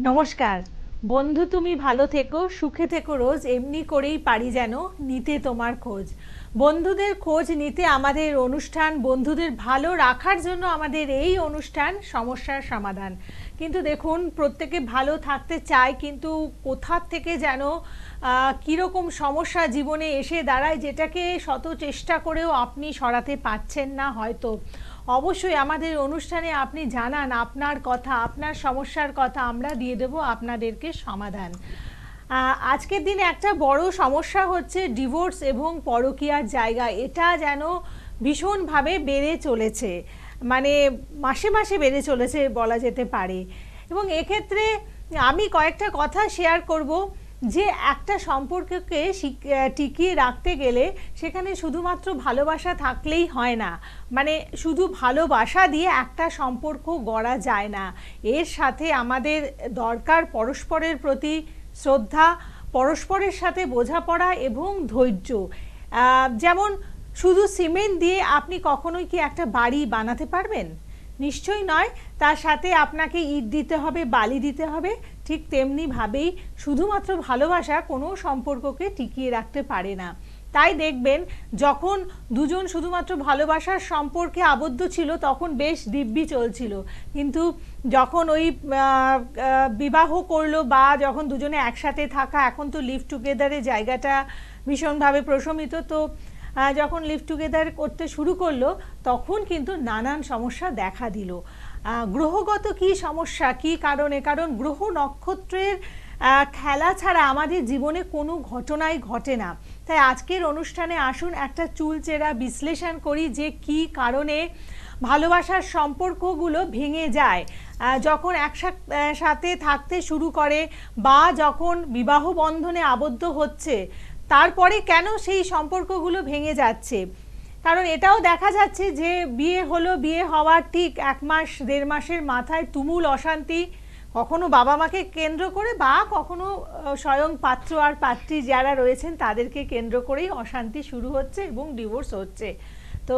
নমস্কার বন্ধু, তুমি ভালো থেকো, সুখে থেকো রোজ। এমনি করেই পারি যেন নিতে তোমার খোঁজ। বন্ধুদের খোঁজ নিতে আমাদের অনুষ্ঠান, বন্ধুদের ভালো রাখার জন্য আমাদের এই অনুষ্ঠান সমস্যার সমাধান। কিন্তু দেখুন, প্রত্যেকে ভালো থাকতে চায়, কিন্তু কোথা থেকে যেন কীরকম সমস্যা জীবনে এসে দাঁড়ায়, যেটাকে শত চেষ্টা করেও আপনি সরাতে পারছেন না হয়তো। অবশ্যই আমাদের অনুষ্ঠানে আপনি জানান আপনার কথা, আপনার সমস্যার কথা, আমরা দিয়ে দেব আপনাদেরকে সমাধান। আজকের দিনে একটা বড় সমস্যা হচ্ছে ডিভোর্স এবং পরকীয়ার জায়গা। এটা যেন ভীষণভাবে বেড়ে চলেছে, মানে মাসে মাসে বেড়ে চলেছে বলা যেতে পারে। এবং এক্ষেত্রে আমি কয়েকটা কথা শেয়ার করব যে একটা সম্পর্ককে টিকিয়ে রাখতে গেলে সেখানে শুধুমাত্র ভালোবাসা থাকলেই হয় না, মানে শুধু ভালোবাসা দিয়ে একটা সম্পর্ক গড়া যায় না। এর সাথে আমাদের দরকার পরস্পরের প্রতি শ্রদ্ধা, পরস্পরের সাথে বোঝাপড়া এবং ধৈর্য। যেমন শুধু সিমেন্ট দিয়ে আপনি কখনোই কি একটা বাড়ি বানাতে পারবেন? নিশ্চয়ই নয়। তার সাথে আপনাকে ইট দিতে হবে, বালি দিতে হবে। ঠিক তেমনিভাবেই শুধুমাত্র ভালোবাসা কোনো সম্পর্ককে টিকিয়ে রাখতে পারে না। তাই দেখবেন, যখন দুজন শুধুমাত্র ভালোবাসার সম্পর্কে আবদ্ধ ছিল তখন বেশ দিব্যি চলছিল, কিন্তু যখন ওই বিবাহ করলো বা যখন দুজনে একসাথে থাকা, এখন তো লিভ টুগেদারের জায়গাটা ভীষণভাবে প্রশমিত, তো যখন লিভ টুগেদার করতে শুরু করলো তখন কিন্তু নানান সমস্যা দেখা দিল। গ্রহগত কি সমস্যা, কি কারণে? কারণ গ্রহ নক্ষত্রের খেলা ছাড়া আমাদের জীবনে কোনো ঘটনাই ঘটে না। তাই আজকের অনুষ্ঠানে আসুন একটা চুলচেরা বিশ্লেষণ করি যে কি কারণে ভালোবাসার সম্পর্কগুলো ভেঙে যায় যখন একসাথে থাকতে শুরু করে বা যখন বিবাহ বন্ধনে আবদ্ধ হচ্ছে, তারপরে কেন সেই সম্পর্কগুলো ভেঙে যাচ্ছে। কারণ এটাও দেখা যাচ্ছে যে বিয়ে হলো, বিয়ে হওয়ার ঠিক 1 মাস 1.5 মাসের মাথায় তুমুল অশান্তি, কখনো বাবা মাকে কেন্দ্র করে বা কখনো স্বয়ং পাত্র আর পাত্রী যারা রয়েছেন তাদেরকে কেন্দ্র করেই অশান্তি শুরু হচ্ছে এবং ডিভোর্স হচ্ছে। তো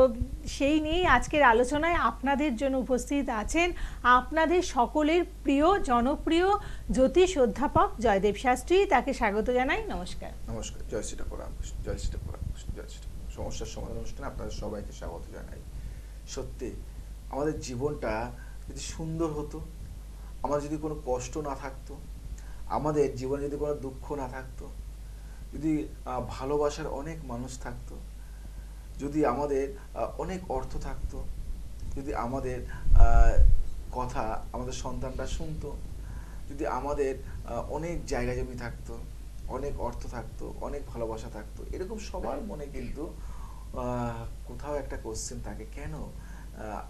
সেই নিয়েই আজকের আলোচনায় আপনাদের জন্য উপস্থিত আছেন আপনাদের সকলের প্রিয় জনপ্রিয় জ্যোতিষ অধ্যাপক জয়দেব শাস্ত্রী। তাকে স্বাগত জানাই। নমস্কার। নমস্কার। জয় শ্রী ঠাকুর, জয় শ্রী ঠাকুর, জয় শ্রী ঠাকুর। সমস্যার সমাধান অনুষ্ঠানে আপনাদের সবাইকে স্বাগত জানাই। সত্যি আমাদের জীবনটা যদি সুন্দর হতো, আমার যদি কোনো কষ্ট না থাকতো, আমাদের জীবনে যদি কোনো দুঃখ না থাকতো, যদি ভালোবাসার অনেক মানুষ থাকতো, যদি আমাদের অনেক অর্থ থাকতো, যদি আমাদের কথা আমাদের সন্তানরা শুনতো, যদি আমাদের অনেক জায়গা জমি থাকতো, অনেক অর্থ থাকতো, অনেক ভালোবাসা থাকতো, এরকম সবার মনে কিন্তু কোথাও একটা কোশ্চেন থাকে, কেন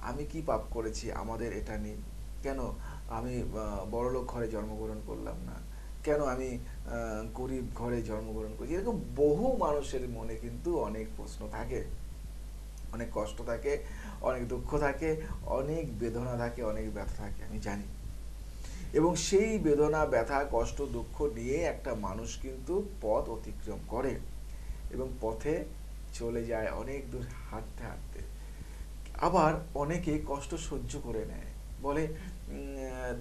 আমি কি পাপ করেছি আমাদের এটা নেই, কেন আমি বড়লোক ঘরে জন্মগ্রহণ করলাম না, কেন আমি গরিব ঘরে জন্মগ্রহণ করেছি। এরকম বহু মানুষের মনে কিন্তু অনেক প্রশ্ন থাকে, অনেক কষ্ট থাকে, অনেক দুঃখ থাকে, অনেক বেদনা থাকে, অনেক ব্যথা থাকে, আমি জানি। এবং সেই বেদনা, ব্যথা, কষ্ট, দুঃখ নিয়ে একটা মানুষ কিন্তু পথ অতিক্রম করে এবং পথে চলে যায় অনেক দূর হাঁটতে হাঁটতে। আবার অনেকে কষ্ট সহ্য করে নেয়, বলে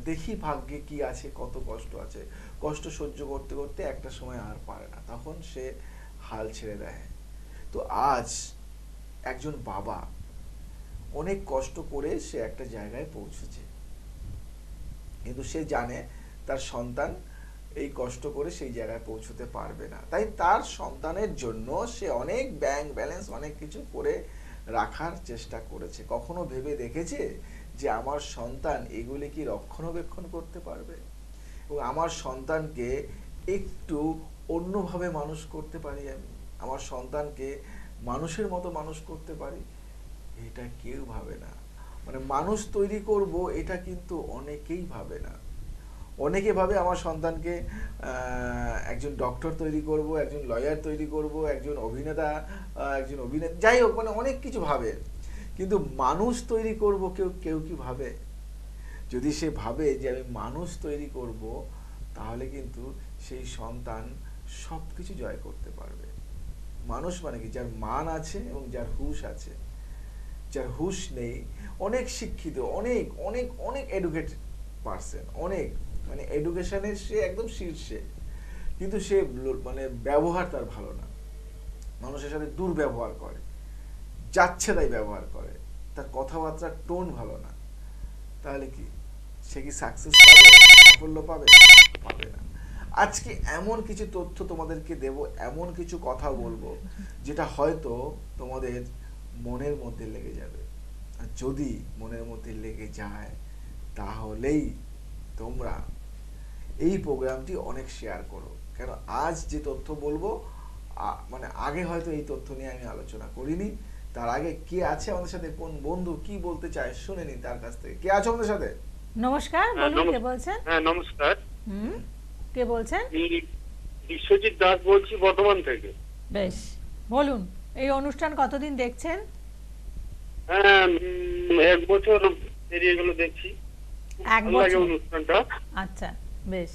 দেখি ভাগ্যে কি আছে, কত কষ্ট আছে। কষ্ট সহ্য করতে করতে একটা সময় আর পারে না, তখন সে হাল ছেড়ে দেয়। তো আজ একজন বাবা অনেক কষ্ট করে সে একটা জায়গায় পৌঁছেছে, কিন্তু সে জানে তার সন্তান এই কষ্ট করে সেই জায়গায় পৌঁছতে পারবে না। তাই তার সন্তানের জন্য সে অনেক ব্যাংক ব্যালেন্স, অনেক কিছু করে রাখার চেষ্টা করেছে। কখনো ভেবে দেখেছে যে আমার সন্তান এগুলি কি রক্ষণাবেক্ষণ করতে পারবে এবং আমার সন্তানকে একটু অন্যভাবে মানুষ করতে পারি, আমি আমার সন্তানকে মানুষের মতো মানুষ করতে পারি, এটা কেউ ভাবে না। মানে মানুষ তৈরি করব, এটা কিন্তু অনেকেই ভাবে না। অনেকে ভাবে আমার সন্তানকে একজন ডক্টর তৈরি করব, একজন লয়ার তৈরি করব, একজন অভিনেতা, একজন অভিনেতা, যাই হোক, মানে অনেক কিছু ভাবে, কিন্তু মানুষ তৈরি করব কেউ কি ভাবে? যদি সে ভাবে যে আমি মানুষ তৈরি করব, তাহলে কিন্তু সেই সন্তান সব কিছু জয় করতে পারবে। মানুষ মানে কি? যার মান আছে এবং যার হুঁশ আছে। যার হুঁশ নেই, অনেক শিক্ষিত, অনেক অনেক অনেক এডুকেটেড পার্সন, অনেক মানে এডুকেশনের সে একদম শীর্ষে, কিন্তু সে মানে ব্যবহার তার ভালো না, মানুষের সাথে দুর্ব্যবহার করে, যাচ্ছে তাই ব্যবহার করে, তার কথাবার্তার টোন ভালো না, তাহলে কি সে কি সাকসেস পাবে, সাফল্য পাবে? পাবে না। আজকে এমন কিছু তথ্য তোমাদেরকে দেব, এমন কিছু কথা বলবো যেটা হয়তো তোমাদের মনের মধ্যে লেগে যাবে, আর যদি মনের মধ্যে লেগে যায় তাহলেই তোমরা এই প্রোগ্রামটি অনেক শেয়ার করো। কেন আজ যে তথ্য বলবো মানে আগে হয়তো এই তথ্য নিয়ে আমি আলোচনা করিনি। তার আগে কে আছে আমাদের সাথে, কোন বন্ধু কি বলতে চায় শুনে নি তার কাছ থেকে। কে আছে আমাদের সাথে? নমস্কার, বলুন কে বলছেন? হ্যাঁ নমস্কার, হুম, কে বলছেন? আমি বিশ্বজিৎ দাস বলছি বর্ধমান থেকে। বেশ, বলুন এই অনুষ্ঠান কতদিন দেখছেন? হ্যাঁ 1 বছর পেরিয়ে গেল দেখছি, এক ভালো লাগে বছর? অনুষ্ঠানটা। আচ্ছা, বেশ।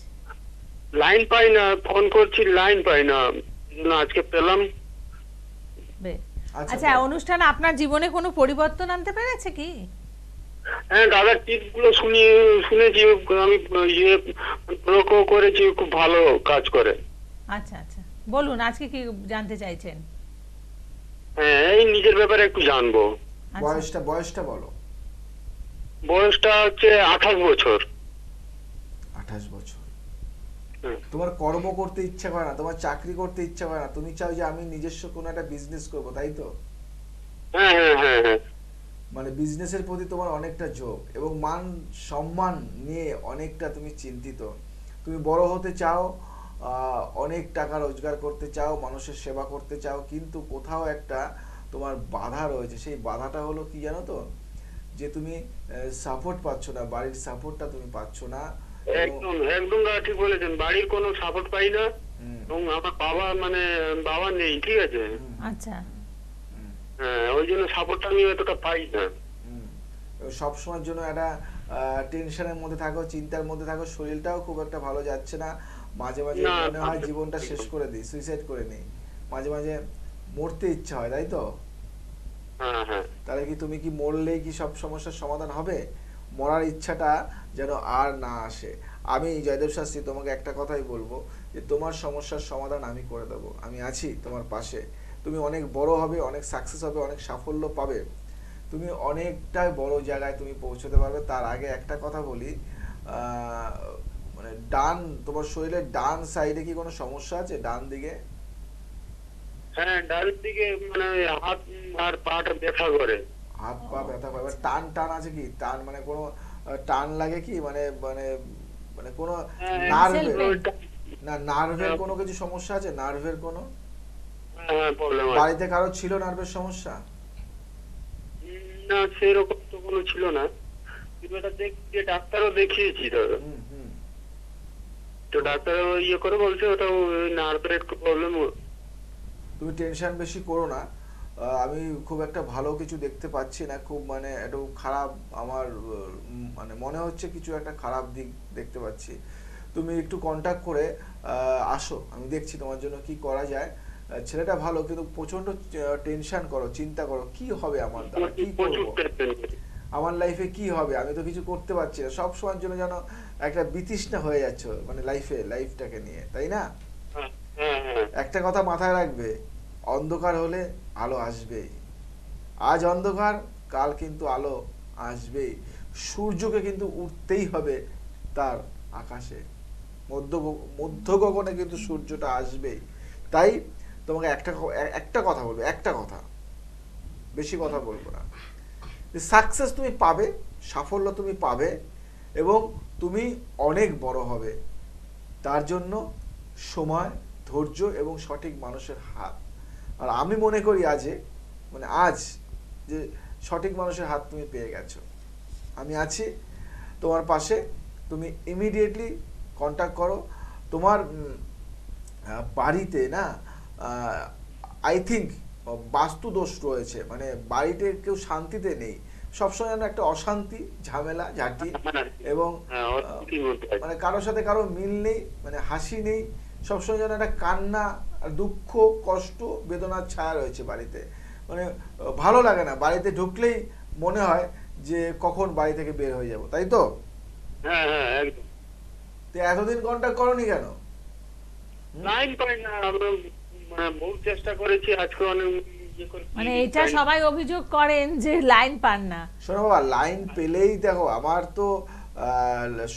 লাইন পাই না, ফোন করছি লাইন পাই না, এই জন্য আজকে পেলাম। বেশ। আচ্ছা, আচ্ছা, বলো। অনুষ্ঠান আপনার জীবনে কোনো পরিবর্তন আনতে পেরেছে কি? হ্যাঁ দাদার টিপস গুলো শুনেছি, আমি ইয়ে প্রয়োগ করেছি, খুব ভালো কাজ করে। আচ্ছা আচ্ছা, বলুন আজকে কি জানতে চাইছেন? হ্যাঁ এই নিজের ব্যাপারে একটু জানবো। আচ্ছা, বয়সটা বলো। বয়সটা হচ্ছে 28 বছর। 28 বছর। হুম। তোমার কর্ম করতে ইচ্ছা করে না, তোমার চাকরি করতে ইচ্ছা করে না, তুমি চাও যে আমি নিজস্ব কোনো একটা বিজনেস করব, তাই তো? হ্যাঁ হ্যাঁ হ্যাঁ হ্যাঁ। মানে বিজনেসের প্রতি তোমার অনেকটা ঝোঁক এবং মান সম্মান নিয়ে অনেকটা তুমি চিন্তিত। তুমি বড় হতে চাও, অনেক টাকা রোজগার করতে চাও, মানুষের সেবা করতে চাও, কিন্তু কোথাও একটা তোমার বাধা রয়েছে। সেই বাধাটা হলো কি জানো তো, যে তুমি সাপোর্ট পাচ্ছ না, বাড়ির সাপোর্টটা তুমি পাচ্ছ না। এবং একদম একদম দাদা ঠিক বলেছেন, বাড়ির কোনো সাপোর্ট পাই না, হুম, এবং আমার বাবা নেই, ঠিক আছে। হুম, আচ্ছা, হুম, হ্যাঁ ওই জন্য সাপোর্টটা আমি এতটা পাই না। হুম। এবং সবসময়ের জন্য একটা টেনশনের মধ্যে থাকো, চিন্তার মধ্যে থাকো, শরীরটাও খুব একটা ভালো যাচ্ছে না। মাঝে মাঝে না, মনে হয় না, জীবনটা একদম। শেষ করে দিই, সুইসাইড করে নিই, মাঝে মাঝে মরতে ইচ্ছা হয়, তাই তো? হ্যাঁ হ্যাঁ। তাহলে কি তুমি কি মরলেই কি সব সমস্যার সমাধান হবে? মরার ইচ্ছাটা যেন আর না আসে। আমি জয়দেব শাস্ত্রী তোমাকে একটা কথাই বলবো, যে তোমার সমস্যার সমাধান আমি করে দেবো, আমি আছি তোমার পাশে। তুমি অনেক বড় হবে, অনেক সাকসেস হবে, অনেক সাফল্য পাবে, তুমি অনেকটা বড় জায়গায় তুমি পৌঁছতে পারবে। তার আগে একটা কথা বলি, মানে তোমার শরীরের ডান সাইডে কি কোনো সমস্যা আছে, ডান দিকে? হ্যাঁ ডানের দিকে মানে হাত আর পাটা ব্যথা করে। হাত পা ব্যথা পায়, এবার টান টান আছে কি, টান মানে কোনো টান লাগে কি, মানে মানে মানে কোনো হ্যাঁ, নার্ভের, ওইটা- না নার্ভের কোনো কিছু সমস্যা আছে, নার্ভের কোনো? হ্যাঁ প্রবলেম আছে। বাড়িতে কারো ছিল নার্ভের সমস্যা? না সেরকম তো কোনো ছিল না, কিন্তু এটা ডাক্তারও দেখিয়েছি দাদা। হুম, হুম। তো ডাক্তার ইয়ে করে বলছে ওটা নার্ভের একটু প্রবলেম। তুমি টেনশন বেশি করো না। আমি খুব একটা ভালো কিছু দেখতে পাচ্ছি না, খুব মানে একটু খারাপ আমার মানে মনে হচ্ছে কিছু একটা খারাপ দিক দেখতে পাচ্ছি। তুমি একটু কন্টাক্ট করে আসো, আমি দেখছি তোমার জন্য কি করা যায়। ছেলেটা ভালো, কিন্তু প্রচন্ড টেনশন করো, চিন্তা করো কি হবে আমার দ্বারা, কি প্রচুর করব, টেনশন করি। আমার লাইফে কি হবে, আমি তো কিছু করতে পারছি না, সব সময়ের জন্য যেন একটা বিতৃষ্ণা হয়ে যাচ্ছে মানে লাইফটাকে নিয়ে, তাই না? হ্যাঁ হ্যাঁ হ্যাঁ। একটা কথা মাথায় রাখবে, অন্ধকার হলে আলো আসবেই। আজ অন্ধকার, কাল কিন্তু আলো আসবেই। সূর্যকে কিন্তু উঠতেই হবে তার আকাশে, মধ্য মধ্য গগনে কিন্তু সূর্যটা আসবেই। তাই তোমাকে একটা কথা বলবো, একটা কথা, বেশি কথা বলবো না, যে সাকসেস তুমি পাবে, সাফল্য তুমি পাবে, এবং তুমি অনেক বড় হবে। তার জন্য সময়, ধৈর্য এবং সঠিক মানুষের হাত। আর আমি মনে করি আজ যে সঠিক মানুষের হাত তুমি পেয়ে গেছো। আমি আছি তোমার পাশে, তুমি ইমিডিয়েটলি কন্টাক্ট করো। তোমার বাড়িতে না আই থিঙ্ক বাস্তু দোষ রয়েছে, মানে বাড়িতে কেউ শান্তিতে নেই, সবসময় যেন একটা অশান্তি, ঝামেলা ঝাঁটি, এবং হ্যাঁ, অশান্তির মধ্যে আছে। মানে কারোর সাথে কারো মিল নেই, মানে হাসি নেই, সবসময় যেন একটা কান্না আর দুঃখ, কষ্ট, বেদনার ছায়া রয়েছে বাড়িতে। মানে ভালো লাগে না, বাড়িতে ঢুকলেই মনে হয় যে কখন বাড়ি থেকে বের হয়ে যাব, তাই তো? হ্যাঁ হ্যাঁ একদম। তো এতদিন কন্ট্যাক্ট করনি কেন? লাইন পাই না, আমরা মানে বহু চেষ্টা করেছি, আজকে অনেক ইয়ে করে মানে এটা সবাই অভিযোগ করেন যে লাইন পান না। শোনো বাবা, লাইন পেলেই দেখো, আমার তো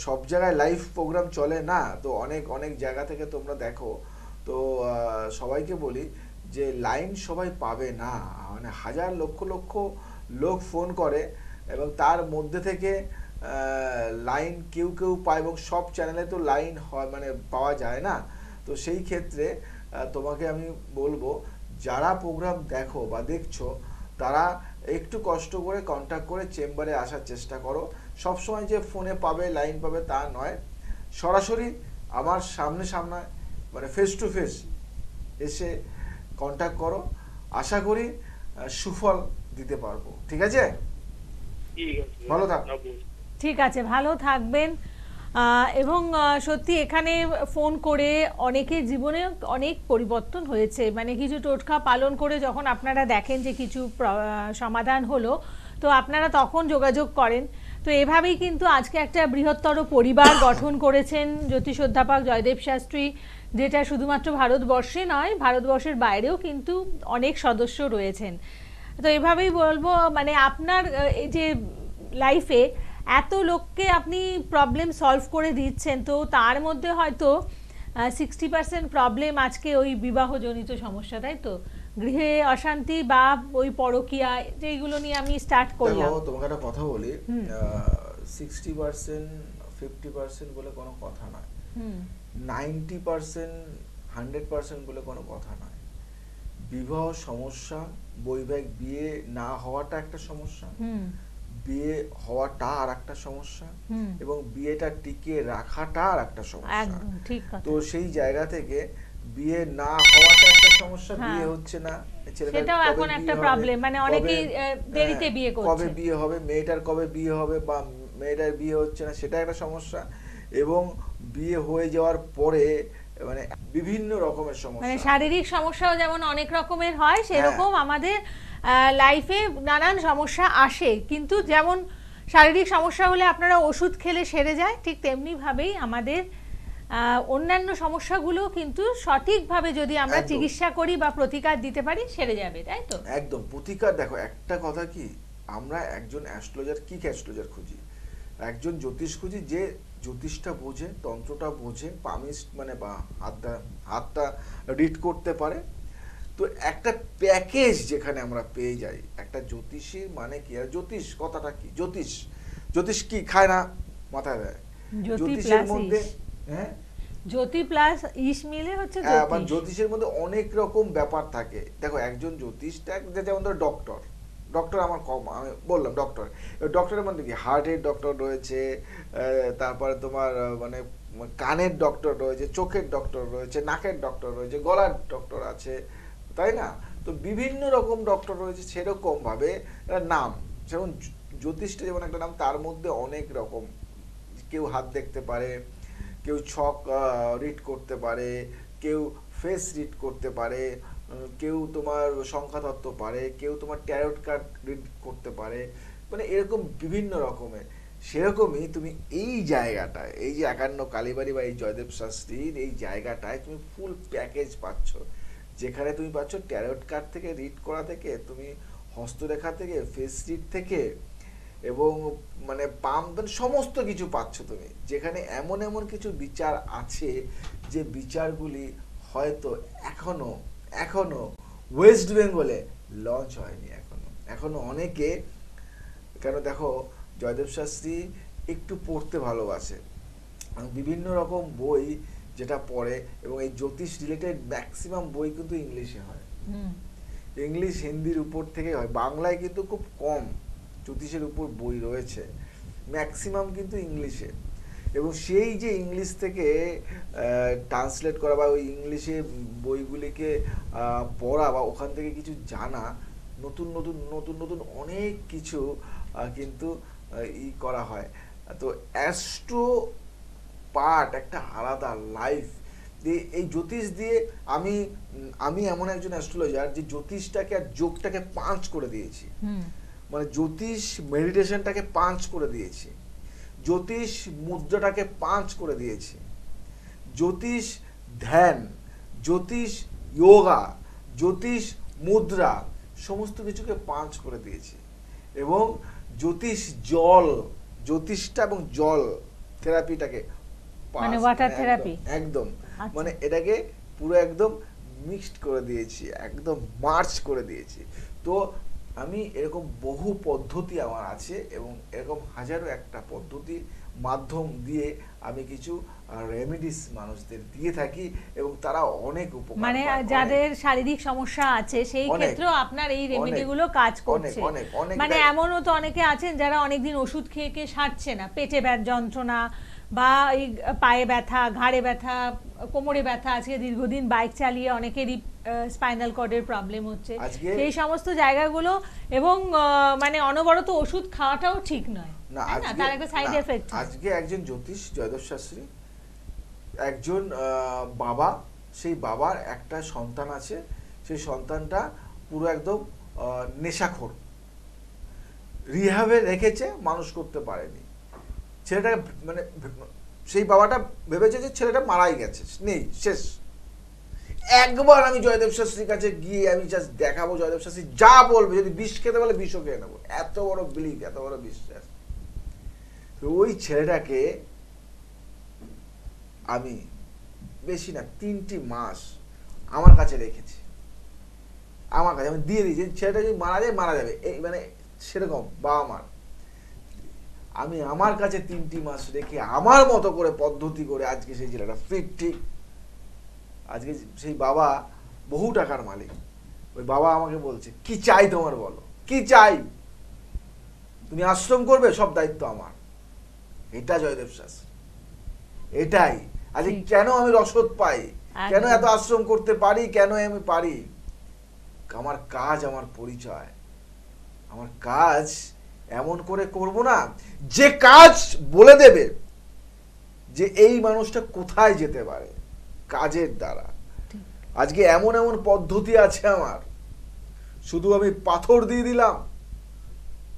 সব জায়গায় লাইভ প্রোগ্রাম চলে না, তো অনেক অনেক জায়গা থেকে তোমরা দেখো, তো সবাইকে বলি যে লাইন সবাই পাবে না, মানে হাজার লক্ষ লক্ষ লোক ফোন করে এবং তার মধ্যে থেকে লাইন কেউ কেউ পায়, এবং সব চ্যানেলে তো লাইন হয় মানে পাওয়া যায় না। তো সেই ক্ষেত্রে তোমাকে আমি বলবো, যারা প্রোগ্রাম দেখো বা দেখছো, তারা একটু কষ্ট করে কন্ট্যাক্ট করে চেম্বারে আসার চেষ্টা করো। সবসময় যে ফোনে পাবে, লাইন পাবে তা নয়, সরাসরি আমার সামনে সামনে মানে ফেস টু ফেস এসে কন্ট্যাক্ট করো, আশা করি সুফল দিতে পারবো। ঠিক আছে, ঠিক আছে, ভালো থাক। ঠিক আছে, ভালো থাকবেন। এবং সত্যি এখানে ফোন করে অনেকের জীবনে অনেক পরিবর্তন হয়েছে, মানে কিছু টোটকা পালন করে যখন আপনারা দেখেন যে কিছু সমাধান হলো, তো আপনারা তখন যোগাযোগ করেন। তো এভাবেই কিন্তু আজকে একটা বৃহত্তর পরিবার গঠন করেছেন জ্যোতিষ অধ্যাপক জয়দেব শাস্ত্রী, যেটা শুধুমাত্র ভারতবর্ষে নয়, ভারতবর্ষের বাইরেও কিন্তু অনেক সদস্য রয়েছেন। তো এভাবেই বলবো, মানে আপনার এই যে লাইফে এত লোককে আপনি প্রবলেম সলভ করে দিচ্ছেন, তো তার মধ্যে হয়তো 60% প্রবলেম আজকে ওই বিবাহজনিত সমস্যা, তাই তো? গৃহে অশান্তি বা ওই পরকীয়া, যেগুলো নিয়ে আমি স্টার্ট করলাম। দেখো, তোমাকে একটা কথা বলি, 60% 50% বলে কোনো কথা নয়, 90% 100% বলে কোনো কথা নয়। বিবাহ সমস্যা, বৈবাহিক বিয়ে না হওয়াটা একটা সমস্যা, বিয়ে হওয়াটা আর একটা সমস্যা, এবং বিয়েটা টিকিয়ে রাখাটা আর একটা সমস্যা। একদম ঠিক কথা। তো সেই জায়গা থেকে বিয়ে না হওয়াটা একটা সমস্যা, বিয়ে হচ্ছে না, সেটাও এখন একটা প্রবলেম, মানে অনেকেই দেরিতে বিয়ে করছে, কবে বিয়ে হবে, মেয়েটার কবে বিয়ে হবে বা মেয়েটার বিয়ে হচ্ছে না, সেটা একটা সমস্যা। এবং বিয়ে হয়ে যাওয়ার পরে মানে বিভিন্ন রকমের সমস্যা, মানে শারীরিক সমস্যাও যেমন অনেক রকমের হয়, সেরকম আমাদের লাইফে নানান সমস্যা আসে। কিন্তু যেমন শারীরিক সমস্যা হলে আপনারা ওষুধ খেলে সেরে যায়, ঠিক তেমনি ভাবেই আমাদের অন্যান্য সমস্যাগুলো কিন্তু সঠিকভাবে যদি আমরা চিকিৎসা করি বা প্রতিকার দিতে পারি, সেরে যাবে, তাই তো? একদম প্রতিকার। দেখো, একটা কথা কি, আমরা একজন অ্যাস্ট্রোলজার, কি অ্যাস্ট্রোলজার খুঁজি, একজন জ্যোতিষ খুঁজি যে জ্যোতিষটা বোঝে, তন্ত্রটা বোঝে, পামিস্ট মানে বা হাতটা রিড করতে পারে। তো একটা প্যাকেজ যেখানে আমরা পেয়ে যাই, একটা জ্যোতিষীর মানে কি, আর জ্যোতিষ কথাটা কি, জ্যোতিষ কি খায় না, মাথায় দেয় জ্যোতিষের মধ্যে, হ্যাঁ, জ্যোতি প্লাস ইস মিলে হচ্ছে আবার জ্যোতিষের মধ্যে অনেক রকম ব্যাপার থাকে। দেখো, একজন জ্যোতিষটা যেমন ধরো ডক্টর আমার কম, আমি বললাম ডক্টরের মধ্যে কি হার্টের ডক্টর রয়েছে, তারপরে তোমার মানে কানের ডক্টর রয়েছে, চোখের ডক্টর রয়েছে, নাকের ডক্টর রয়েছে, গলার ডক্টর আছে, তাই না? তো বিভিন্ন রকম ডক্টর রয়েছে। সেরকম ভাবে নাম, যেমন জ্যোতিষটা যেমন একটা নাম, তার মধ্যে অনেক রকম, কেউ হাত দেখতে পারে, কেউ ছক রিড করতে পারে, কেউ ফেস রিড করতে পারে, কেউ তোমার সংখ্যাতত্ত্ব পারে, কেউ তোমার ট্যারট কার্ড রিড করতে পারে, মানে এরকম বিভিন্ন রকমের। সেরকমই তুমি এই জায়গাটায়, এই যে 51 কালীবাড়ি বা এই জয়দেব শাস্ত্রীর এই জায়গাটায় তুমি ফুল প্যাকেজ পাচ্ছ, যেখানে তুমি পাচ্ছ ট্যারট কার্ড থেকে রিড করা থেকে, তুমি হস্তরেখা থেকে, ফেস রিড থেকে, এবং মানে সমস্ত কিছু পাচ্ছ তুমি, যেখানে এমন এমন কিছু বিচার আছে যে বিচারগুলি হয়তো এখনো ওয়েস্ট বেঙ্গলে লঞ্চ হয়নি, এখনো অনেকে। কেন দেখো, জয়দেব শাস্ত্রী একটু পড়তে ভালোবাসে, বিভিন্ন রকম বই যেটা পড়ে, এবং এই জ্যোতিষ রিলেটেড ম্যাক্সিমাম বই কিন্তু ইংলিশে হয়, ইংলিশ হিন্দির উপর থেকে হয়, বাংলায় কিন্তু খুব কম জ্যোতিষের উপর বই রয়েছে, ম্যাক্সিমাম কিন্তু ইংলিশে। এবং সেই যে ইংলিশ থেকে ট্রান্সলেট করা বা ওই ইংলিশে বইগুলিকে পড়া বা ওখান থেকে কিছু জানা, নতুন নতুন নতুন নতুন অনেক কিছু কিন্তু করা হয়। তো অ্যাস্ট্রো পার্ট একটা আলাদা লাইফ। এই জ্যোতিষ দিয়ে আমি এমন একজন অ্যাস্ট্রোলজার যে জ্যোতিষটাকে আর যোগটাকে পাঁচ করে দিয়েছি, মানে জ্যোতিষ মেডিটেশনটাকে পাঁচ করে দিয়েছি, জ্যোতিষ মুদ্রাটাকে পাঁচ করে দিয়েছি। জ্যোতিষ ধ্যান, জ্যোতিষ যোগা, জ্যোতিষ মুদ্রা সমস্ত কিছুকে 5 করে দিয়েছি। এবং জ্যোতিষ জল, জ্যোতিষটা এবং জল থেরাপিটাকে মানে water therapy? একদম আচ্ছা। মানে এটাকে পুরো একদম মিক্সড করে দিয়েছি, একদম মার্চ করে দিয়েছি। তো আমি এরকম বহু পদ্ধতি আমার আছে এবং এরকম হাজারো একটা পদ্ধতির মাধ্যম দিয়ে আমি কিছু রেমেডিস মানুষদের দিয়ে থাকি এবং তারা অনেক উপকার মানে পায়, অনেক। যাদের শারীরিক সমস্যা আছে সেই অনেক, ক্ষেত্রেও আপনার এই অনেক, রেমেডিগুলো কাজ করছে। অনেক, অনেক মানে দেয়। এমনও তো অনেকে আছেন যারা অনেকদিন ওষুধ খেয়ে খেয়ে সারছে না, পেটে যন্ত্রণা বা এই পায়ে ব্যথা, ঘাড়ে ব্যথা, কোমরে ব্যথা, আজকে দীর্ঘদিন বাইক চালিয়ে অনেকেরই স্পাইনাল কর্ডের প্রবলেম হচ্ছে, আজকে- সেই সমস্ত জায়গাগুলো। এবং মানে অনবরত ওষুধ খাওয়াটাও ঠিক নয়, না, তাই না? আজকে তার একটা সাইড না, এফেক্ট। আজকে একজন জ্যোতিষ জয়দেব শাস্ত্রী, একজন বাবা, সেই বাবার একটা সন্তান আছে, সেই সন্তানটা পুরো একদম নেশাখোর, রিহাবে রেখেছে, মানুষ করতে পারেনি ছেলেটাকে। মানে সেই বাবাটা ভেবেছে যে ছেলেটা মারাই গেছে, নেই, শেষ। একবার আমি জয়দেব শাস্ত্রীর কাছে গিয়ে আমি জাস্ট দেখাবো, জয়দেব শাস্ত্রী যা বলবে, যদি বিষ খেতে বলে বিষও খেয়ে নেবো, এত বড় বিলিভ, এত বড় বিশ্বাস। তো ওই ছেলেটাকে আমি বেশি না 3টি মাস আমার কাছে রেখেছি, আমার কাছে আমি দিয়ে দিয়েছি। ছেলেটা যদি মারা যায় মারা যাবে, এই মানে সেরকম বাবা মার। আমি আমার কাছে 3টি মাস রেখে আমার মতো করে পদ্ধতি করে আজকে সেই ছেলেটা ফিট, ঠিক। আজকে সেই বাবা বহু টাকার মালিক। ওই বাবা আমাকে বলছে, কি চাই তোমার বলো, কি চাই? তুমি আশ্রম করবে, সব দায়িত্ব আমার। এটা জয়দেব শাস্ত্রী, এটাই। আজকে ঠিক। কেন আমি রসদ পাই, কেন একদম। এত আশ্রম করতে পারি, কেন আমি পারি? আমার কাজ, আমার পরিচয়, আমার কাজ এমন করে করব না যে কাজ বলে দেবে যে এই মানুষটা কোথায় যেতে পারে কাজের দ্বারা। আজকে এমন এমন পদ্ধতি আছে আমার, শুধু আমি পাথর দিয়ে দিলাম,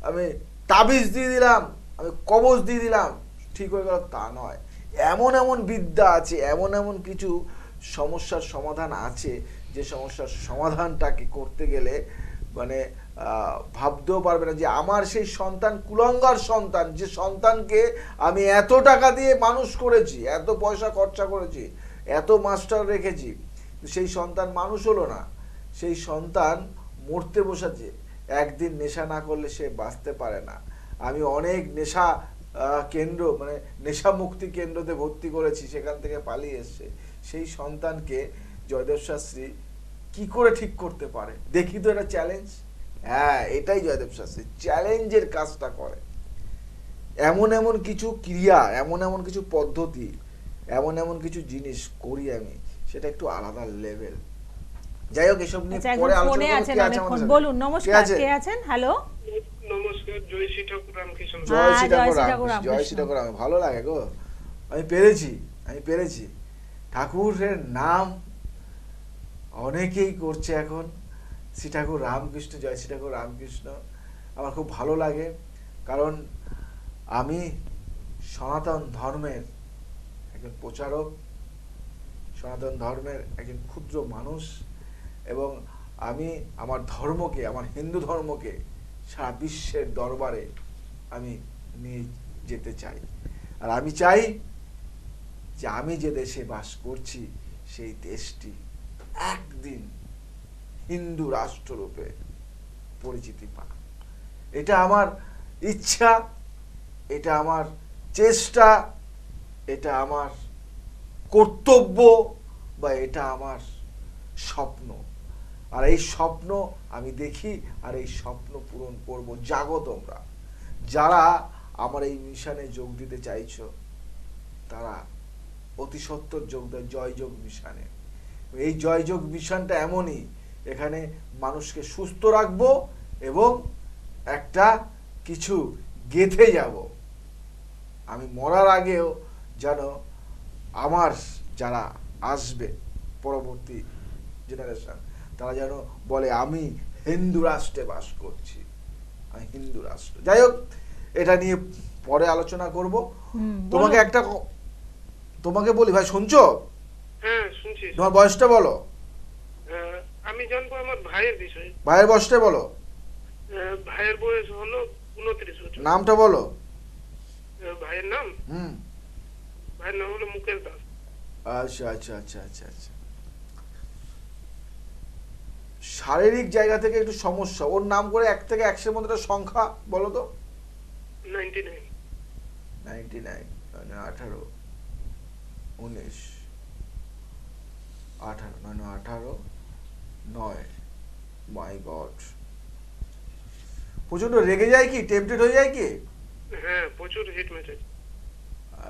আমি তাবিজ দিয়ে দিলাম, আমি কবজ দিয়ে দিলাম, ঠিক হয়ে গেল, তা নয়। এমন এমন বিদ্যা আছে, এমন এমন কিছু সমস্যার সমাধান আছে, যে সমস্যার সমাধানটাকে করতে গেলে মানে ভাবতেও পারবে না যে আমার সেই সন্তান কুলাঙ্গার সন্তান, যে সন্তানকে আমি এত টাকা দিয়ে মানুষ করেছি, এত পয়সা খরচা করেছি, এত মাস্টার রেখেছি, সেই সন্তান মানুষ হলো না, সেই সন্তান মরতে বসেছে। একদিন নেশা না করলে সে বাঁচতে পারে না। আমি অনেক নেশা কেন্দ্র, মানে নেশা মুক্তি কেন্দ্রতে ভর্তি করেছি, সেখান থেকে পালিয়ে এসছে। সেই সন্তানকে জয়দেব শাস্ত্রী কি করে ঠিক করতে পারে? দেখি তো, এটা চ্যালেঞ্জ। হ্যাঁ, এটাই জয়দেব শাস্ত্রী, চ্যালেঞ্জের কাজটা করে। এমন এমন কিছু ক্রিয়া, এমন এমন কিছু পদ্ধতি, এমন এমন কিছু জিনিস করি আমি, সেটা একটু আলাদা লেভেল। যাই হোক, এসব নিয়ে আচ্ছা, পরে একজন আলোচনা ফোনে করব। আছেন কে আছে অনেকক্ষণ, আমাদের সাথে? বলুন। কে নমস্কার, আছে? কে আছেন? হ্যালো, নমস্কার, জয় শ্রী ঠাকুর রামকৃষ্ণ। জয় হ্যাঁ, শ্রী জয় ঠাকুর শ্রী রাম, ঠাকুর জয় শ্রী ঠাকুর রাম। ভালো লাগে গো, আমি পেরেছি। ঠাকুরের নাম অনেকেই করছে এখন, শ্রী ঠাকুর রামকৃষ্ণ, জয় শ্রী ঠাকুর রামকৃষ্ণ। আমার খুব ভালো লাগে, কারণ আমি সনাতন ধর্মের একজন প্রচারক, সনাতন ধর্মের একজন ক্ষুদ্র মানুষ, এবং আমি আমার ধর্মকে, আমার হিন্দু ধর্মকে সারা বিশ্বের দরবারে আমি নিয়ে যেতে চাই। আর আমি চাই যে আমি যে দেশে বাস করছি, সেই দেশটি একদিন হিন্দু রাষ্ট্ররূপে পরিচিতি পাক। এটা আমার ইচ্ছা, এটা আমার চেষ্টা, এটা আমার কর্তব্য, বা এটা আমার স্বপ্ন। আর এই স্বপ্ন আমি দেখি, আর এই স্বপ্ন পূরণ করব। জাগো তোমরা, যারা আমার এই মিশনে যোগ দিতে চাইছো, তারা অতি সত্বর যোগ দেয় জয়যোগ মিশনে। এই জয়যোগ মিশনটা এমনই, এখানে মানুষকে সুস্থ রাখবো এবং একটা কিছু গেঁথে যাব। আমি মরার আগেও যেন আমার যারা আসবে, পরবর্তী জেনারেশন, তারা যেন বলে আমি হিন্দু রাষ্ট্রে বাস করছি, আমি হিন্দু রাষ্ট্র। যাই হোক, এটা নিয়ে পরে আলোচনা করব। তোমাকে একটা তোমাকে বলি ভাই, শুনছো? হ্যাঁ শুনছি। তোমার বয়সটা বলো। আমি জানবো আমার ভাইয়ের বিষয়ে। ভাইয়ের বয়সটা বলো। ভাইয়ের বয়স হলো 29 বছর। নামটা বলো। ভাইয়ের নাম হুম। ভাইয়ের নাম হলো মুকেশ দাস। আচ্ছা আচ্ছা আচ্ছা আচ্ছা আচ্ছা। শারীরিক জায়গা থেকে একটু সমস্যা। ওর নাম করে 1 থেকে 100 মধ্যে একটা সংখ্যা বলো তো। 99। 99, 18, 19, 18, 18, 9। মাই গড, প্রচন্ড রেগে যায় কি? টেম্পটেড হয়ে যায় কি? হ্যাঁ প্রচুর হিট মেসেজ।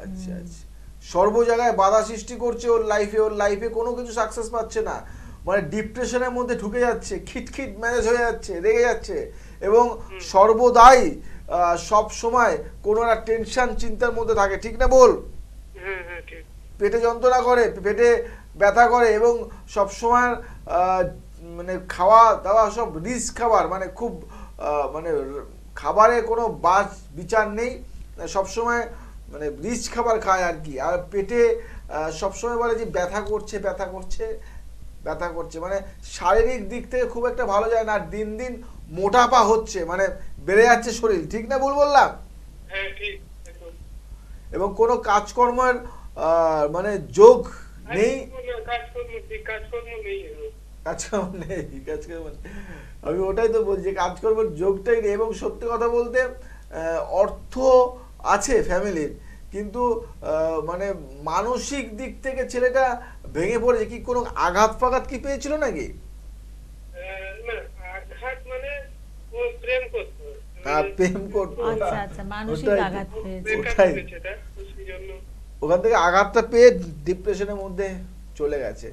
আচ্ছা আচ্ছা। সর্ব জায়গায় বাধা সৃষ্টি করছে ওর লাইফে কোনো কিছু সাকসেস পাচ্ছে না, মানে ডিপ্রেশনের মধ্যে ঢুকে যাচ্ছে, খিটখিট ম্যানেজ হয়ে যাচ্ছে, রেগে যাচ্ছে, এবং সর্বদাই সব সময় কোনো একটা টেনশন চিন্তার মধ্যে থাকে, ঠিক না বল? হ্যাঁ হ্যাঁ ঠিক। পেটে যন্ত্রণা করে, পেটে ব্যথা করে, এবং সব সময় মানে খাওয়া দাওয়া সব রিচ খাবার, মানে খুব মানে খাবারে কোনো বাছ বিচার নেই, সবসময় মানে রিচ খাবার খায় আর কি। আর পেটে সবসময় বলে যে ব্যথা করছে ব্যথা করছে ব্যথা করছে, মানে শারীরিক দিক থেকে খুব একটা ভালো যায় না। আর দিন দিন মোটাপা হচ্ছে, মানে বেড়ে যাচ্ছে শরীর, ঠিক না ভুল বললাম? হ্যাঁ ঠিক একদম। এবং কোনো কাজকর্মের মানে যোগ নেই। কাজকর্ম নেই। কাজকর্ম নেই, আমি ওটাই তো বলছি, কাজকর্মের যোগটাই নেই। এবং সত্যি কথা বলতে অর্থ আছে ফ্যামিলির, কিন্তু মানে মানসিক দিক থেকে ছেলেটা ভেঙে পড়েছে। কি কোনো আঘাত ফাঘাত কি পেয়েছিল নাকি? না আঘাত মানে ও প্রেম করতো। প্রেম করতো। আচ্ছা আচ্ছা, মানসিক ওটাই তো, আঘাত পেয়েছে। ওটাই। ওখান থেকে আঘাতটা পেয়ে ডিপ্রেশনের মধ্যে চলে গেছে।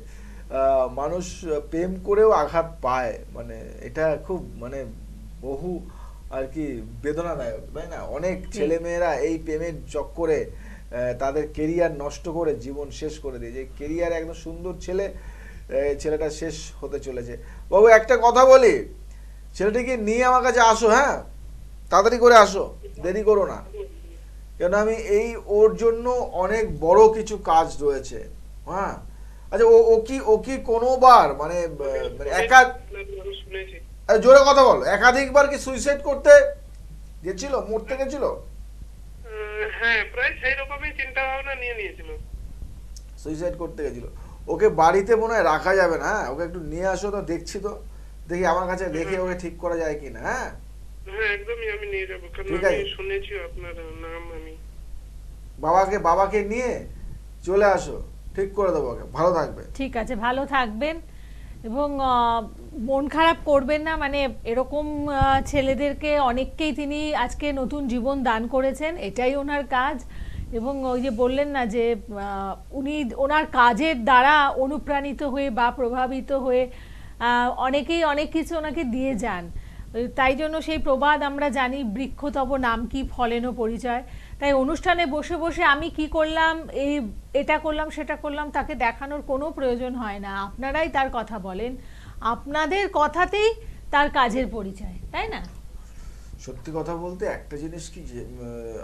মানুষ প্রেম করেও আঘাত পায়, মানে এটা খুব মানে বহু আর কি বেদনাদায়ক, তাই না? অনেক ছেলে মেয়েরা এই প্রেমের চক্করে তাদের কেরিয়ার নষ্ট করে জীবন শেষ করে দিয়ে, যে কেরিয়ার একদম সুন্দর ছেলেটা শেষ হতে চলেছে। বাবু একটা কথা বলি, ছেলেটিকে নিয়ে আমার কাছে আসো, হ্যাঁ তাড়াতাড়ি করে আসো, দেরি করো না, কেন আমি ওর জন্য অনেক বড় কিছু কাজ রয়েছে। হ্যাঁ আচ্ছা, ও কি কোনোবার মানে শুনেছি। জোরে কথা বল, একাধিকবার কি সুইসাইড করতে গেছিল, মরতে গেছিল? হ্যাঁ প্রায় সেই রকমই চিন্তা ভাবনা নিয়ে নিয়েছিল। সুইসাইড করতে গেছিল। ওকে বাড়িতে মনে হয় রাখা যাবে না, ওকে একটু নিয়ে আসো তো, দেখছি তো, দেখি আমার কাছে দেখে ওকে ঠিক করা যায় কিনা। হ্যাঁ হ্যাঁ একদমই আমি নিয়ে যাবো, কারণ ঠিক আছে। আমি শুনেছি আপনার নাম। আমি বাবাকে নিয়ে চলে আসো, ঠিক করে দেবো ওকে, ভালো থাকবে। ঠিক আছে, ভালো থাকবেন, এবং মন খারাপ করবেন না। মানে এরকম ছেলেদেরকে অনেককেই তিনি আজকে নতুন জীবন দান করেছেন, এটাই ওনার কাজ। এবং ওই যে বললেন না যে উনি ওনার কাজের দ্বারা অনুপ্রাণিত হয়ে বা প্রভাবিত হয়ে অনেকেই অনেক কিছু ওনাকে দিয়ে যান। তাই জন্য সেই প্রবাদ আমরা জানি, বৃক্ষ তব নাম কি ফলেনও পরিচয়। তাই অনুষ্ঠানে বসে বসে আমি কি করলাম, এটা করলাম সেটা করলাম, তাকে দেখানোর কোনো প্রয়োজন হয় না। আপনারাই তার কথা বলেন, আপনাদের কথাতেই তার কাজের পরিচয়, তাই না? সত্যি কথা বলতে একটা জিনিস কি, যে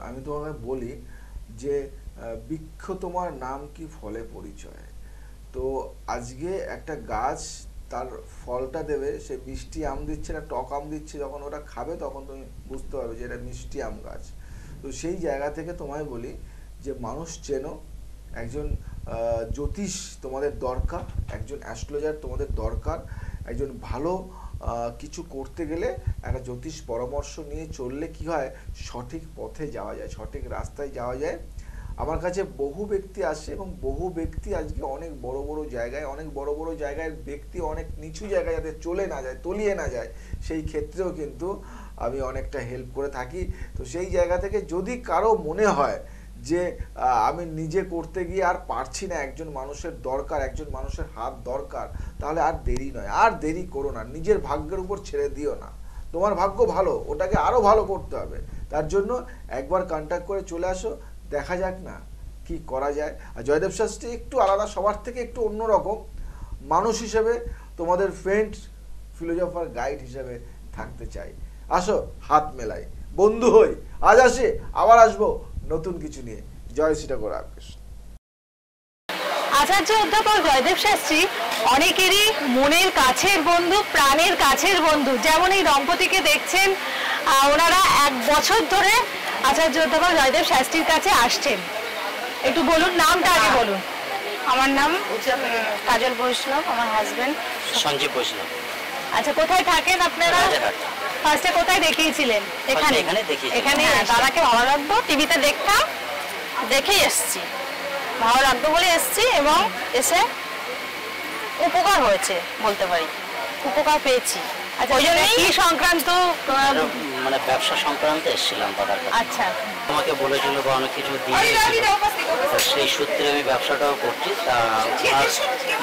আমি তোমাকে বলি যে বৃক্ষ তোমার নাম কি ফলে পরিচয়। তো আজকে একটা গাছ তার ফলটা দেবে, সে মিষ্টি আম দিচ্ছে না টক আম দিচ্ছে, যখন ওটা খাবে তখন তুমি বুঝতে পারবে যে এটা মিষ্টি আম গাছ। তো সেই জায়গা থেকে তোমায় বলি যে মানুষ চেনো, একজন জ্যোতিষ তোমাদের দরকার, একজন অ্যাস্ট্রোলজার তোমাদের দরকার। একজন ভালো কিছু করতে গেলে একটা জ্যোতিষ পরামর্শ নিয়ে চললে কি হয়, সঠিক পথে যাওয়া যায়, সঠিক রাস্তায় যাওয়া যায়। আমার কাছে বহু ব্যক্তি আসে, এবং বহু ব্যক্তি আজকে অনেক বড় বড় জায়গায় ব্যক্তি অনেক নিচু জায়গায় যাতে চলে না যায়, তলিয়ে না যায়, সেই ক্ষেত্রেও কিন্তু আমি অনেকটা হেল্প করে থাকি। তো সেই জায়গা থেকে যদি কারো মনে হয় যে আমি নিজে করতে গিয়ে আর পারছি না, একজন মানুষের দরকার, একজন মানুষের হাত দরকার, তাহলে আর দেরি নয়, আর দেরি করো না, নিজের ভাগ্যের উপর ছেড়ে দিও না। তোমার ভাগ্য ভালো, ওটাকে আরো ভালো করতে হবে। তার জন্য একবার কন্ট্যাক্ট করে চলে আসো, দেখা যাক না কি করা যায়। আর জয়দেব শাস্ত্রী একটু আলাদা, সবার থেকে একটু অন্যরকম মানুষ হিসেবে, তোমাদের ফ্রেন্ড ফিলোজফার গাইড হিসেবে থাকতে চাই। আসো হাত মেলাই, বন্ধু হই। আজ আসি, আবার আসবো নতুন কিছু নিয়ে। জয় শ্রী ঠাকুর রামকৃষ্ণ। আচার্য অধ্যাপক জয়দেব শাস্ত্রী অনেকেরই মনের কাছের বন্ধু, প্রাণের কাছের বন্ধু। যেমন এই দম্পতিকে দেখছেন, ওনারা 1 বছর ধরে আচার্য অধ্যাপক জয়দেব শাস্ত্রীর কাছে আসছেন। একটু বলুন, নামটা আগে বলুন। আমার নাম কাজল বৈষ্ণব, আমার হাজবেন্ড সঞ্জীব বৈষ্ণব। আচ্ছা, কোথায় থাকেন আপনারা? ফার্স্টে কোথায় দেখিয়েছিলেন? এখানে এখানে দাদাকে ভালো লাগতো, টিভিতে দেখতাম, দেখেই এসছি, ভালো লাগতো বলে এসছি এবং এসে উপকার হয়েছে বলতে পারি, উপকার পেয়েছি। আচ্ছা, ওই জন্যই কি সংক্রান্ত? মানে ব্যবসা সংক্রান্ত এসেছিলাম দাদার কাছে। আচ্ছা, আমাকে বলেছিল বা অনেক কিছু দিয়েছিল, সেই সূত্রে আমি ব্যবসাটাও করছি। তা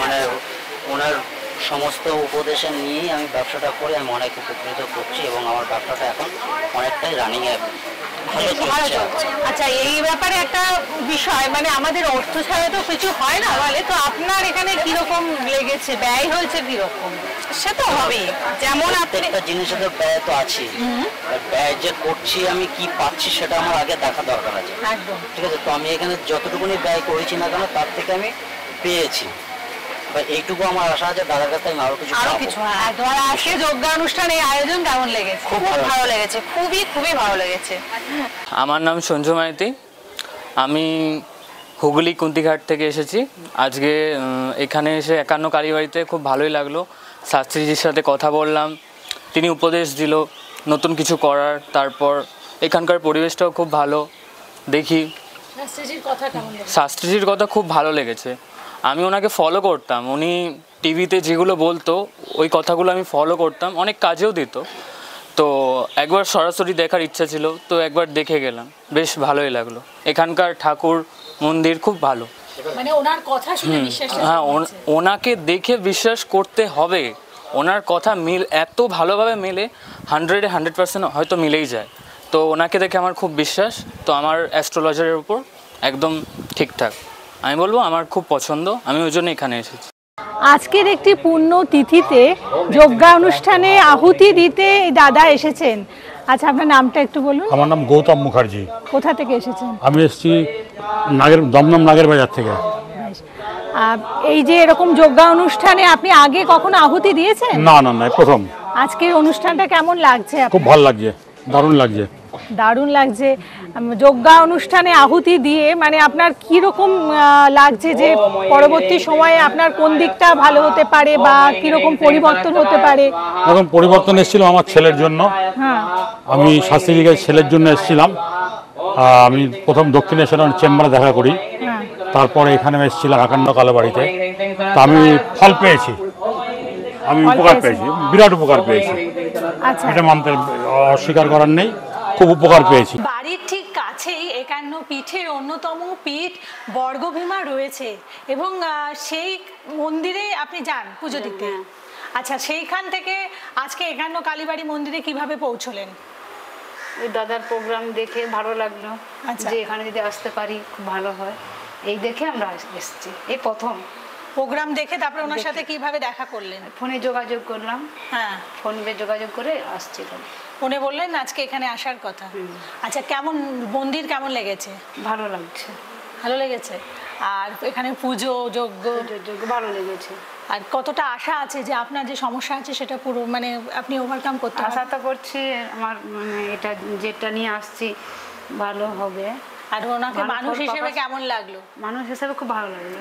মানে ওনার সমস্ত উপদেশে নিয়েই আমি ব্যবসাটা করে আমি অনেক উপকৃত করছি এবং আমার ব্যবসাটা এখন অনেকটাই রানিংয়ে ভালো চলছে। আচ্ছা, এই ব্যাপারে একটা বিষয়, মানে আমাদের অর্থ ছাড়া তো কিছু হয় না বলে, তো আপনার এখানে কিরকম লেগেছে, ব্যয় হয়েছে কিরকম? সে তো হবে, যেমন আপনি প্রত্যেকটা জিনিসের তো ব্যয় তো আছে, ব্যয় যে করছি আমি কি পাচ্ছি সেটা আমার আগে দেখা দরকার আছে। একদম ঠিক আছে, তো আমি এখানে যতটুকুনি ব্যয় করেছি না কেন তার থেকে আমি পেয়েছি, এইটুকু আমার আশা আছে দাদার কাছে আমি আরো কিছু পাবো। আর তোমার আজকে যজ্ঞানুষ্ঠানে আয়োজন কেমন লেগেছে? খুব ভালো লেগেছে, খুবই ভালো লেগেছে। আমার নাম সঞ্জু মাইতি, আমি হুগলি কুন্তিঘাট থেকে এসেছি। আজকে এখানে এসে 51 কালীবাড়িতে খুব ভালোই লাগলো। শাস্ত্রীজির সাথে কথা বললাম, তিনি উপদেশ দিল নতুন কিছু করার। তারপর এখানকার পরিবেশটাও খুব ভালো। দেখি শাস্ত্রীজির কথা খুব ভালো লেগেছে। আমি ওনাকে ফলো করতাম, উনি টিভিতে যেগুলো বলতো ওই কথাগুলো আমি ফলো করতাম, অনেক কাজেও দিত। তো একবার সরাসরি দেখার ইচ্ছা ছিল, তো একবার দেখে গেলাম, বেশ ভালোই লাগলো। এখানকার ঠাকুর মন্দির খুব ভালো, মানে ওনার কথা শুনে বিশ্বাস। হ্যাঁ, ওনাকে দেখে বিশ্বাস করতে হবে। ওনার কথা এত ভালোভাবে মেলে, 100% হয়তো মিলেই যায়। তো ওনাকে দেখে আমার খুব বিশ্বাস। তো আমার অ্যাস্ট্রোলজারের উপর একদম ঠিকঠাক, আমি বলবো আমার খুব পছন্দ, আমি ওই জন্য এখানে এসেছি। আজকের একটি পূর্ণ তিথিতে যজ্ঞানুষ্ঠানে আহুতি দিতে দাদা এসেছেন। আচ্ছা, আপনার নামটা একটু বলুন। আমার নাম গৌতম মুখার্জি। কোথা থেকে এসেছেন? আমি এসেছি দমদম নাগের বাজার থেকে। এই যে এরকম যজ্ঞানুষ্ঠানে আপনি আগে কখনো আহুতি দিয়েছেন? না, প্রথম। আজকের অনুষ্ঠানটা কেমন লাগছে? খুব ভালো লাগছে, দারুণ লাগছে। দারুণ লাগছে। যজ্ঞা অনুষ্ঠানে আহুতি দিয়ে মানে আপনার কি রকম লাগছে, যে পরবর্তী সময়ে আপনার কোন দিকটা ভালো হতে পারে বা কি রকম পরিবর্তন হতে পারে? এখন পরিবর্তন এসেছিল আমার ছেলের জন্য। হ্যাঁ, আমি শাস্ত্রীজির ছেলের জন্য এসেছিলাম। আমি প্রথম দক্ষিণেশ্বর চেম্বারে দেখা করি, হ্যাঁ। তারপরে এখানে এসেছিলাম 51 কালীবাড়িতে। তা আমি ফল পেয়েছি, আমি উপকার পেয়েছি, বিরাট উপকার পেয়েছি। আচ্ছা, এটা মানতে অস্বীকার করার নেই, খুব উপকার পেয়েছি। বাড়ির ঠিক কাছেই 51 পীঠের অন্যতম পীঠ বর্গভীমা রয়েছে এবং সেই মন্দিরে আপনি যান পুজো দিতে। আচ্ছা, সেইখান থেকে আজকে 51 কালীবাড়ি মন্দিরে কিভাবে পৌঁছলেন? ওই দাদার প্রোগ্রাম দেখে ভালো লাগলো, আচ্ছা। যে এখানে যদি আসতে পারি খুব ভালো হয়, এই দেখে আমরা এসেছি। এই প্রথম প্রোগ্রাম দেখে তারপরে ওনার সাথে কিভাবে দেখা করলেন? ফোনে যোগাযোগ করলাম, হ্যাঁ, ফোনে যোগাযোগ করে আসছিলাম। ফোনে বললেন আজকে এখানে আসার কথা। আচ্ছা, কেমন মন্দির কেমন লেগেছে? ভালো লাগছে, ভালো লেগেছে। আর এখানে পুজো যজ্ঞ ভালো লেগেছে। আর কতটা আশা আছে যে আপনার যে সমস্যা আছে সেটা পুরো মানে আপনি ওভারকাম করতে আশা তো করছি আমার মানে এটা যেটা নিয়ে আসছি ভালো হবে। আর ওনাকে মানুষ হিসেবে কেমন লাগলো? মানুষ হিসেবে খুব ভালো লাগলো।